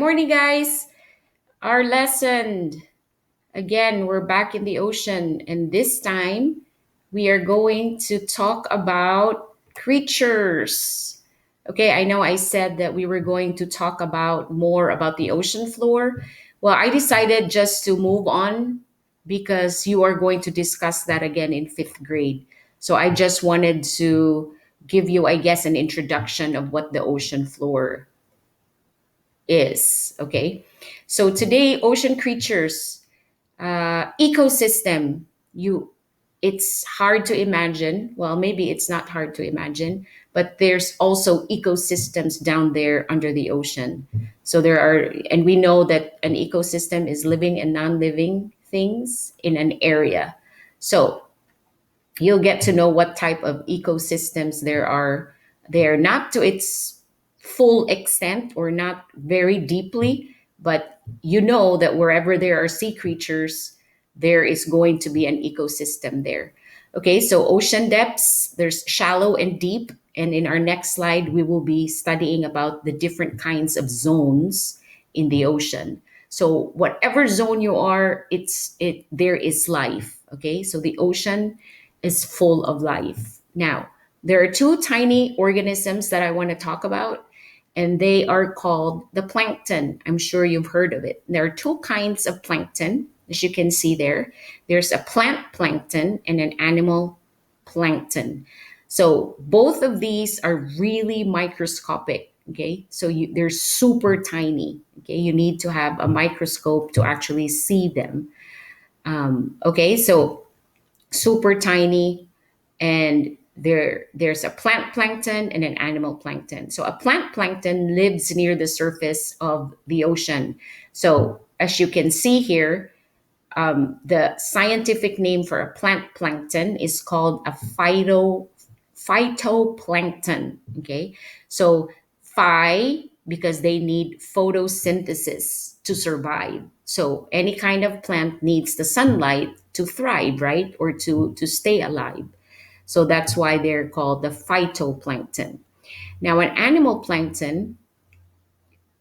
Morning, guys. Our lesson again, we're back in the ocean, and this time we are going to talk about creatures. Okay, I know I said that we were going to talk about more about the ocean floor. Well, I decided just to move on because you are going to discuss that again in fifth grade. So I just wanted to give you, I guess, an introduction of what the ocean floor is. Okay. So today, ocean creatures, ecosystem, you it's hard to imagine. Well, maybe it's not hard to imagine, but there's also ecosystems down there under the ocean. So there are, and we know that an ecosystem is living and non-living things in an area. So you'll get to know what type of ecosystems there are there, not to its full extent or not very deeply, but you know that wherever there are sea creatures, there is going to be an ecosystem there. Okay, so ocean depths, there's shallow and deep. And in our next slide, we will be studying about the different kinds of zones in the ocean. So whatever zone you are, there is life. Okay, so the ocean is full of life. Now, there are two tiny organisms that I want to talk about, and they are called the plankton. I'm sure you've heard of it. There are two kinds of plankton, as you can see there. There's a plant plankton and an animal plankton. So both of these are really microscopic. Okay, so they're super tiny. Okay, you need to have a microscope to actually see them. Okay, so super tiny, and there's a plant plankton and an animal plankton. So a plant plankton lives near the surface of the ocean. So as you can see here, the scientific name for a plant plankton is called a phytoplankton. Okay, so phi, because they need photosynthesis to survive. So any kind of plant needs the sunlight to thrive, right, or to stay alive. So that's why they're called the phytoplankton. Now, an animal plankton,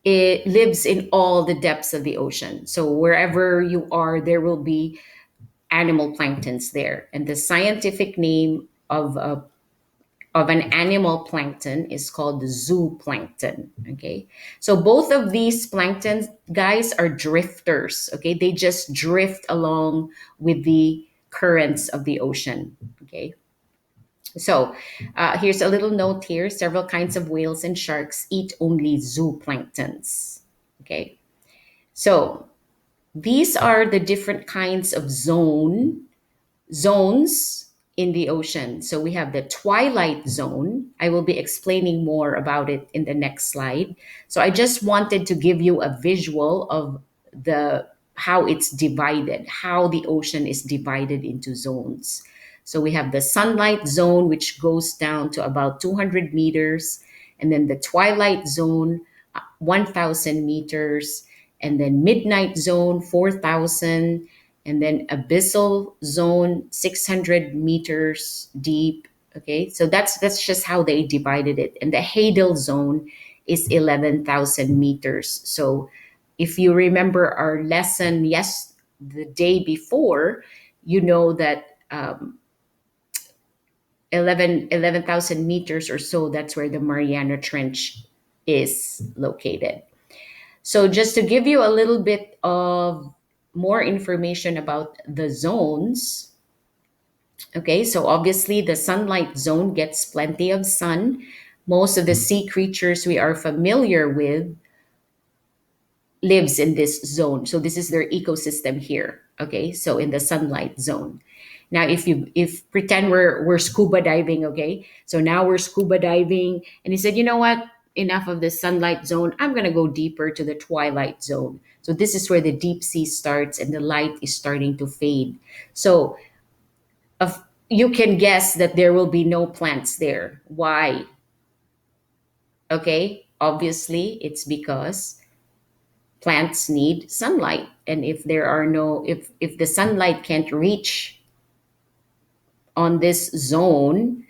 it lives in all the depths of the ocean. So wherever you are, there will be animal planktons there. And the scientific name of an animal plankton is called the zooplankton. Okay, so both of these planktons, guys, are drifters. Okay, they just drift along with the currents of the ocean. Okay, so here's a little note here: several kinds of whales and sharks eat only zooplanktons. Okay, so these are the different kinds of zones in the ocean. So we have the twilight zone. I will be explaining more about it in the next slide. So I just wanted to give you a visual of the how it's divided, how the ocean is divided into zones. So we have the sunlight zone, which goes down to about 200 meters, and then the twilight zone, 1,000 meters, and then midnight zone, 4,000, and then abyssal zone, 600 meters deep. Okay, so that's just how they divided it. And the hadal zone is 11,000 meters. So if you remember our lesson, yes, the day before, you know that 11,000 meters or so, that's where the Mariana Trench is located. So just to give you a little bit of more information about the zones. Okay, so obviously the sunlight zone gets plenty of sun. Most of the sea creatures we are familiar with lives in this zone. So this is their ecosystem here. Okay, so in the sunlight zone. Now, if pretend we're scuba diving, okay, so now we're scuba diving, and he said, you know what? Enough of the sunlight zone. I'm gonna go deeper to the twilight zone. So this is where the deep sea starts, and the light is starting to fade. So, you can guess that there will be no plants there. Why? Okay, obviously it's because plants need sunlight, and if there are no if the sunlight can't reach on this zone,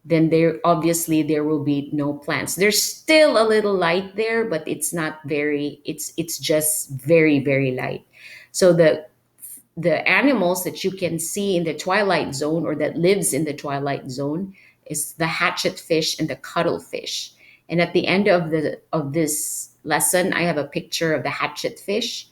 then there will be no plants. There's still a little light there, but it's not very. It's just very very light. So the animals that you can see in the twilight zone, or that lives in the twilight zone, is the hatchet fish and the cuttlefish. And at the end of this lesson, I have a picture of the hatchet fish.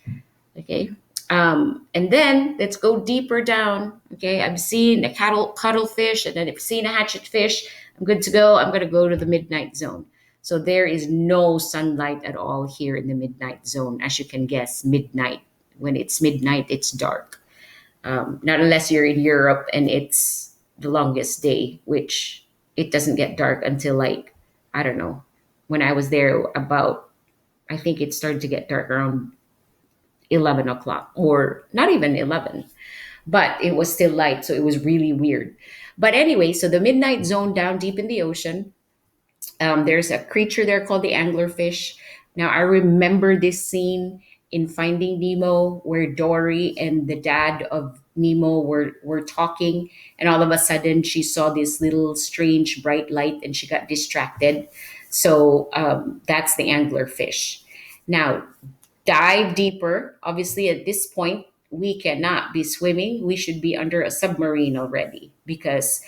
Okay. And then let's go deeper down. Okay, I've seen a cuttlefish, and then I've seen a hatchet fish. I'm good to go. I'm going to go to the midnight zone. So there is no sunlight at all here in the midnight zone. As you can guess, midnight. When it's midnight, it's dark. Not unless you're in Europe and it's the longest day, which it doesn't get dark until, like, I don't know. When I was there, about, I think it started to get dark around 11 o'clock, or not even 11, but it was still light. So it was really weird. But anyway, so the midnight zone down deep in the ocean, there's a creature there called the anglerfish. Now, I remember this scene in Finding Nemo where Dory and the dad of Nemo were talking, and all of a sudden she saw this little strange bright light and she got distracted. So that's the anglerfish. Now, dive deeper. Obviously, at this point, we cannot be swimming. We should be under a submarine already, because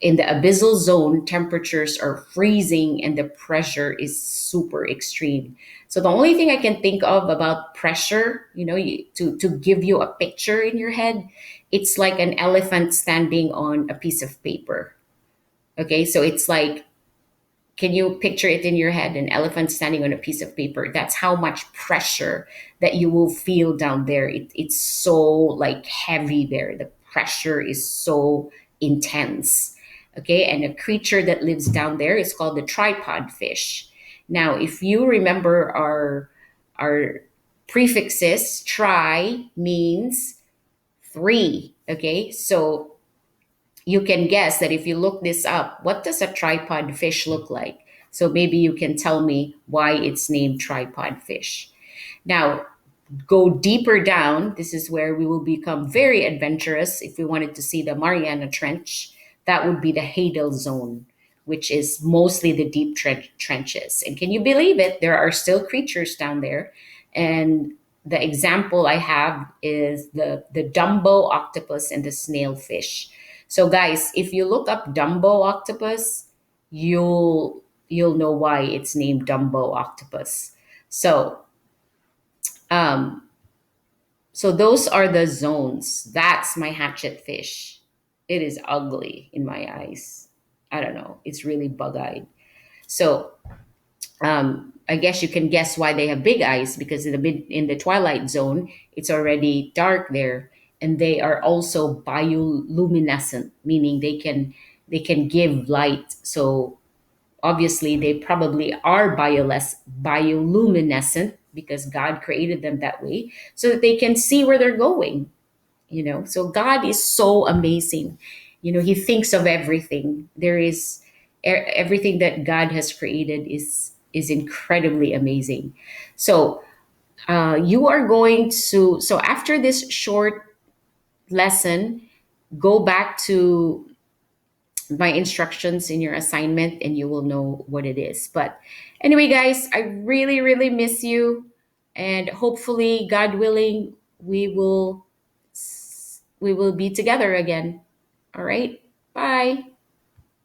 in the abyssal zone, temperatures are freezing and the pressure is super extreme. So the only thing I can think of about pressure, to give you a picture in your head, it's like an elephant standing on a piece of paper. Okay, so it's like, can you picture it in your head? An elephant standing on a piece of paper. That's how much pressure that you will feel down there. It's so like heavy there. The pressure is so intense. Okay, and a creature that lives down there is called the tripod fish. Now, if you remember our prefixes, tri means three. Okay, so you can guess that if you look this up, what does a tripod fish look like? So maybe you can tell me why it's named tripod fish. Now, go deeper down. This is where we will become very adventurous. If we wanted to see the Mariana Trench, that would be the Hadal Zone, which is mostly the deep trenches. And can you believe it? There are still creatures down there. And the example I have is the Dumbo octopus and the snailfish. So guys, if you look up Dumbo octopus, you'll know why it's named Dumbo octopus. So um, so those are the zones. That's my hatchet fish. It is ugly in my eyes. I don't know. It's really bug-eyed. So I guess you can guess why they have big eyes, because in the twilight zone, it's already dark there, and they are also bioluminescent, meaning they can give light. So obviously, they probably are bioluminescent because God created them that way, so that they can see where they're going. So God is so amazing. He thinks of everything. Everything that God has created is incredibly amazing. So you are going to so after this short lesson, go back to my instructions in your assignment and you will know what it is. But anyway, guys, I really really miss you, and hopefully, God willing, we will be together again. All right, bye.